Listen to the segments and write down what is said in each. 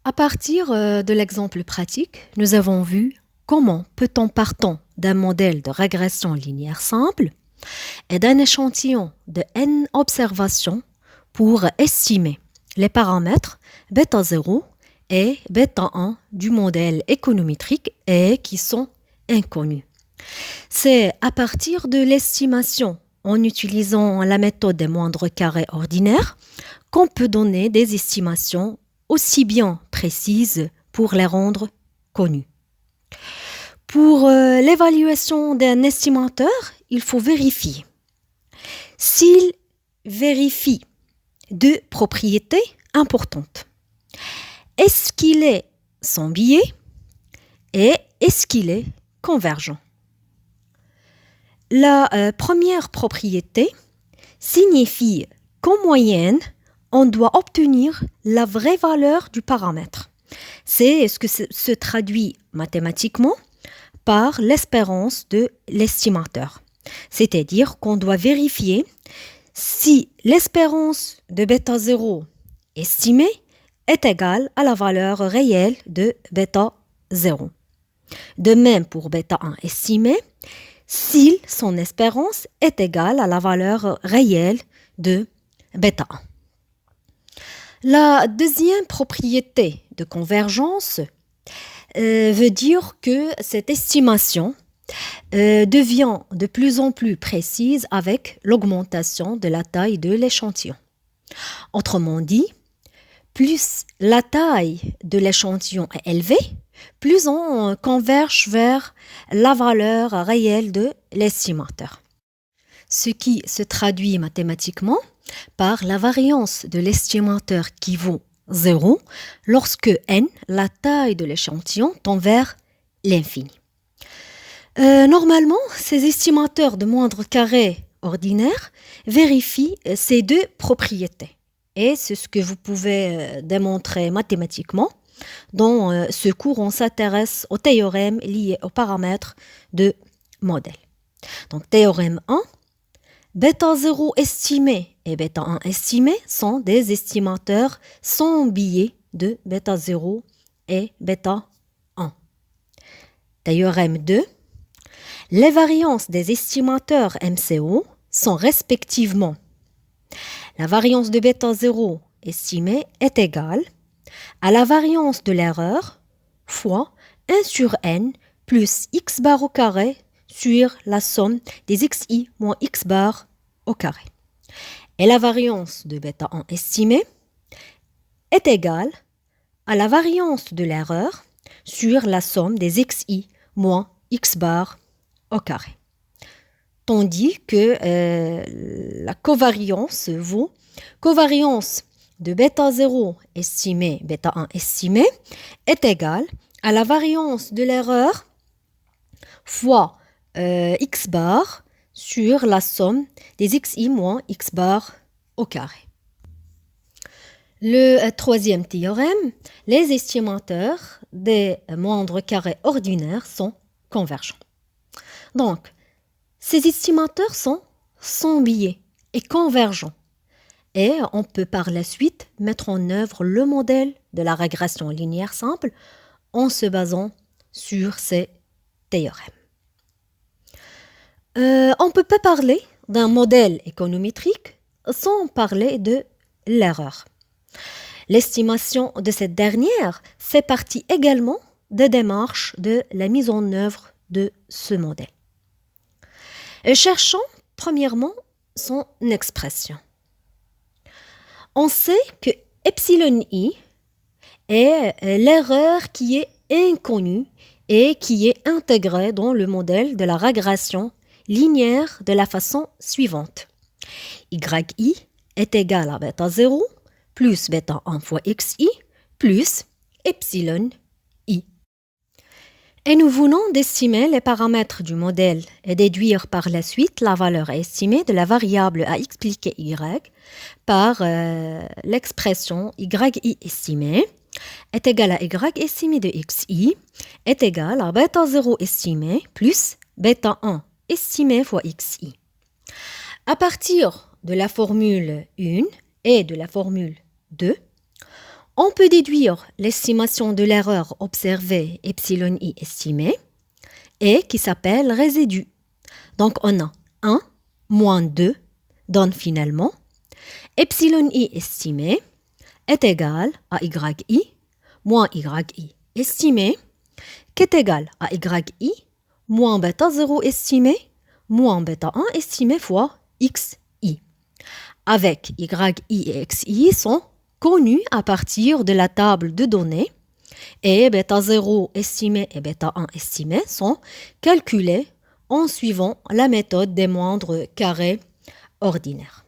À partir de l'exemple pratique, nous avons vu comment peut-on partant d'un modèle de régression linéaire simple et d'un échantillon de n observations pour estimer les paramètres bêta 0 et bêta 1 du modèle économétrique et qui sont inconnus. C'est à partir de l'estimation en utilisant la méthode des moindres carrés ordinaires qu'on peut donner des estimations aussi bien précises pour les rendre connues. Pour l'évaluation d'un estimateur, il faut vérifier s'il vérifie deux propriétés importantes. Est-ce qu'il est sans biais et est-ce qu'il est convergent? La première propriété signifie qu'en moyenne, on doit obtenir la vraie valeur du paramètre. C'est ce que se traduit mathématiquement par l'espérance de l'estimateur. C'est-à-dire qu'on doit vérifier si l'espérance de bêta 0 estimée est égale à la valeur réelle de bêta 0. De même pour bêta 1 estimé, si son espérance est égale à la valeur réelle de bêta 1. La deuxième propriété de convergence veut dire que cette estimation devient de plus en plus précise avec l'augmentation de la taille de l'échantillon. Autrement dit, plus la taille de l'échantillon est élevée, plus on converge vers la valeur réelle de l'estimateur. Ce qui se traduit mathématiquement par la variance de l'estimateur qui vaut 0 lorsque n, la taille de l'échantillon, tend vers l'infini. Normalement, ces estimateurs de moindre carré ordinaire vérifient ces deux propriétés. Et c'est ce que vous pouvez démontrer mathématiquement. Dans ce cours, on s'intéresse aux théorèmes liés aux paramètres de modèle. Donc, théorème 1, bêta 0 estimé et bêta 1 estimé sont des estimateurs sans biais de bêta 0 et bêta 1. Théorème 2, les variances des estimateurs MCO sont respectivement la variance de bêta 0 estimée est égale à la variance de l'erreur fois 1 sur n plus x bar au carré sur la somme des xi moins x bar au carré. Et la variance de bêta 1 estimée est égale à la variance de l'erreur sur la somme des xi moins x bar au carré. Tandis que la covariance vaut covariance de bêta 0 estimé, bêta 1 estimé, est égale à la variance de l'erreur fois x bar sur la somme des xi moins x bar au carré. Le troisième théorème, les estimateurs des moindres carrés ordinaires sont convergents. Donc, ces estimateurs sont sans biais et convergents. Et on peut par la suite mettre en œuvre le modèle de la régression linéaire simple en se basant sur ces théorèmes. On ne peut pas parler d'un modèle économétrique sans parler de l'erreur. L'estimation de cette dernière fait partie également des démarches de la mise en œuvre de ce modèle. Cherchons premièrement son expression. On sait que epsilon i est l'erreur qui est inconnue et qui est intégrée dans le modèle de la régression linéaire de la façon suivante. yi est égal à bêta 0 plus bêta 1 fois xi plus epsilon i. Et nous venons d'estimer les paramètres du modèle et déduire par la suite la valeur estimée de la variable à expliquer y par l'expression yi estimée est égal à y estimé de xi est égal à bêta 0 estimé plus bêta 1 estimé fois xi. À partir de la formule 1 et de la formule 2, On peut déduire l'estimation de l'erreur observée epsilon i estimée et qui s'appelle résidu. Donc on a 1 moins 2 donne finalement epsilon i estimé est égal à yi moins yi estimé qui est égal à yi moins bêta 0 estimé moins bêta 1 estimé fois xi. Avec yi et xi sont connus à partir de la table de données et bêta 0 estimé et bêta 1 estimé sont calculés en suivant la méthode des moindres carrés ordinaires.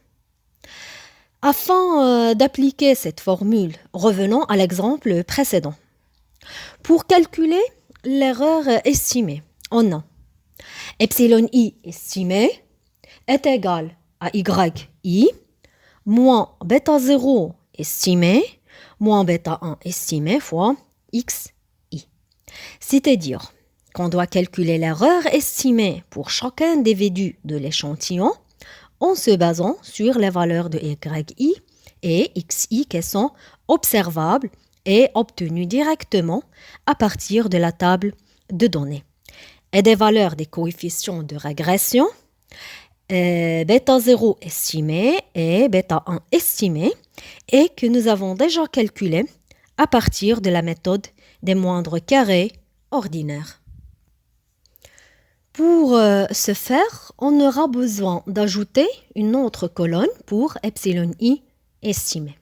Afin d'appliquer cette formule, revenons à l'exemple précédent. Pour calculer l'erreur estimée, on a epsilon i estimé est égal à yi moins bêta 0 estimé moins bêta 1 estimé fois xi. C'est-à-dire qu'on doit calculer l'erreur estimée pour chacun des individu de l'échantillon en se basant sur les valeurs de yi et xi qui sont observables et obtenues directement à partir de la table de données. Et des valeurs des coefficients de régression, bêta 0 estimé et bêta 1 estimé, et que nous avons déjà calculé à partir de la méthode des moindres carrés ordinaires. Pour ce faire, on aura besoin d'ajouter une autre colonne pour epsilon i estimé.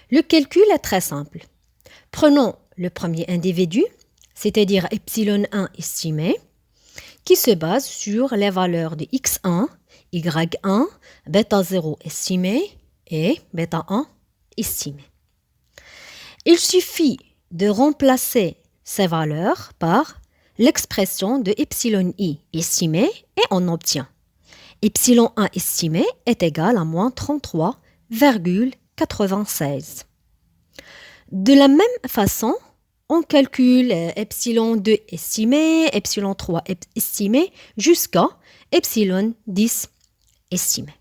Le calcul est très simple. Prenons le premier individu, c'est-à-dire epsilon 1 estimé, qui se base sur les valeurs de x1, y1, bêta 0 estimé et bêta 1 estimé. Il suffit de remplacer ces valeurs par l'expression de epsilon i estimé et on obtient epsilon 1 estimé est égal à moins 33,96. De la même façon, on calcule epsilon 2 estimé, epsilon 3 estimé jusqu'à epsilon 10 estimé.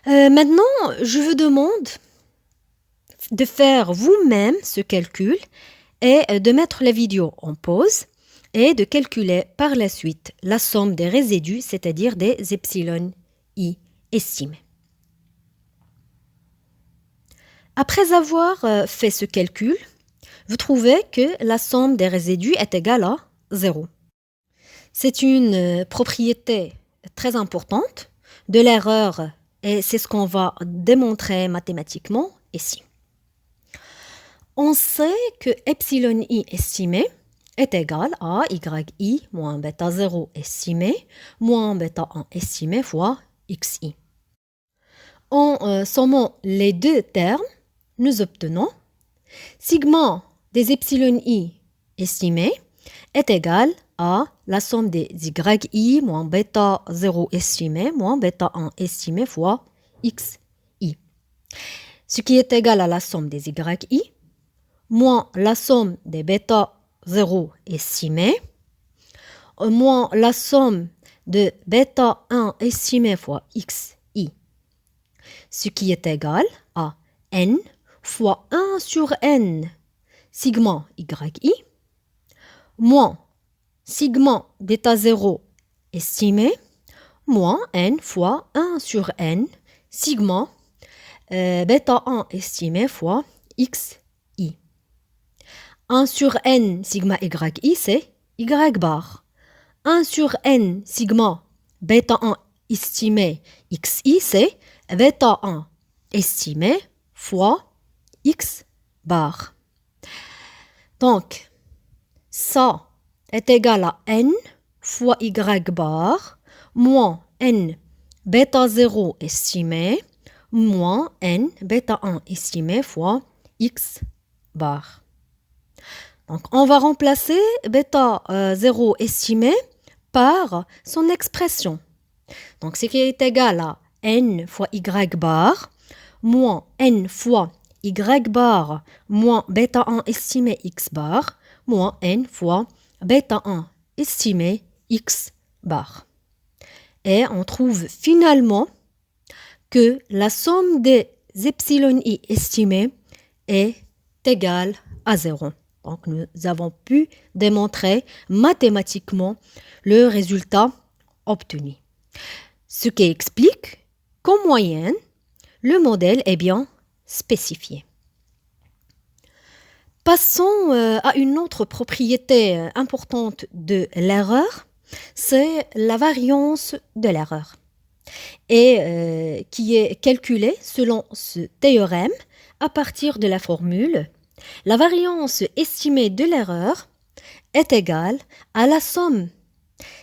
Maintenant, je vous demande de faire vous-même ce calcul et de mettre la vidéo en pause et de calculer par la suite la somme des résidus, c'est-à-dire des epsilon i estimés. Après avoir fait ce calcul, vous trouvez que la somme des résidus est égale à 0. C'est une propriété très importante de l'erreur et c'est ce qu'on va démontrer mathématiquement ici. On sait que epsilon i estimé est égal à yi moins bêta 0 estimé moins bêta 1 estimé fois xi. En sommant les deux termes, nous obtenons sigma des epsilon i estimés est égal à la somme des yi moins bêta 0 estimé moins bêta 1 estimé fois xi. Ce qui est égal à la somme des yi moins la somme des bêta 0 estimés moins la somme de bêta 1 estimé fois xi. Ce qui est égal à n fois 1 sur n sigma yi moins sigma bêta 0 estimé moins n fois 1 sur n sigma bêta 1 estimé fois xi. 1 sur n sigma yi c'est y bar. 1 sur n sigma bêta 1 estimé xi c'est bêta 1 estimé fois x bar. Donc, ça est égal à n fois y bar moins n bêta 0 estimé moins n bêta 1 estimé fois x bar. Donc, on va remplacer bêta 0 estimé par son expression. Donc, ce qui est égal à n fois y bar moins n fois y bar moins bêta 1 estimé x bar moins n fois bêta 1 estimé x bar. Et on trouve finalement que la somme des epsilon i estimés est égal à 0. Donc, nous avons pu démontrer mathématiquement le résultat obtenu. Ce qui explique qu'en moyenne, le modèle est bien spécifié. Passons à une autre propriété importante de l'erreur, c'est la variance de l'erreur, et qui est calculée selon ce théorème à partir de la formule la variance estimée de l'erreur est égale à la somme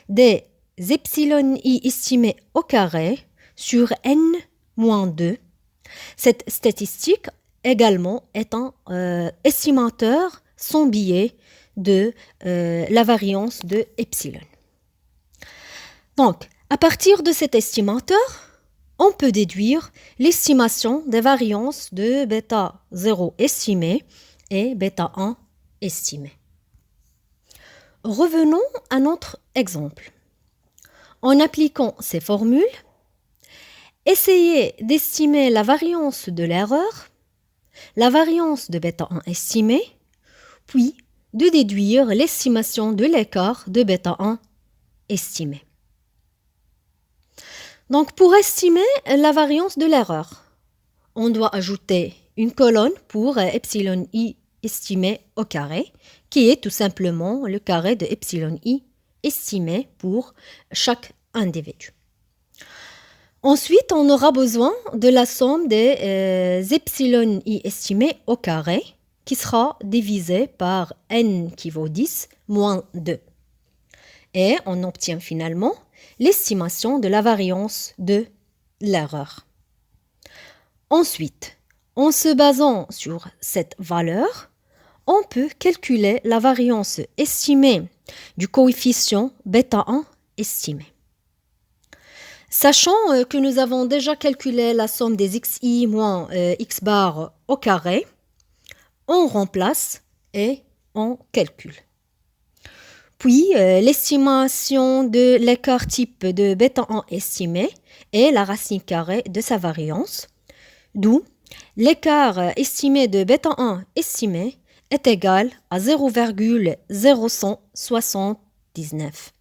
des epsilon i estimés au carré sur n-2. Cette statistique également est un estimateur sans biais de la variance de epsilon. Donc, à partir de cet estimateur, on peut déduire l'estimation des variances de bêta 0 estimé et bêta 1 estimé. Revenons à notre exemple. En appliquant ces formules, essayez d'estimer la variance de l'erreur, la variance de bêta 1 estimé, puis de déduire l'estimation de l'écart de bêta 1 estimé. Donc, pour estimer la variance de l'erreur, on doit ajouter une colonne pour epsilon i estimé au carré, qui est tout simplement le carré de epsilon i estimé pour chaque individu. Ensuite, on aura besoin de la somme des epsilon i estimés au carré, qui sera divisé par n qui vaut 10 moins 2. Et on obtient finalement l'estimation de la variance de l'erreur. Ensuite, en se basant sur cette valeur, on peut calculer la variance estimée du coefficient bêta 1 estimé. Sachant que nous avons déjà calculé la somme des xi moins x bar au carré, on remplace et on calcule. Puis, l'estimation de l'écart type de bêta 1 estimé est la racine carrée de sa variance, d'où l'écart estimé de bêta 1 estimé est égal à 0,0179.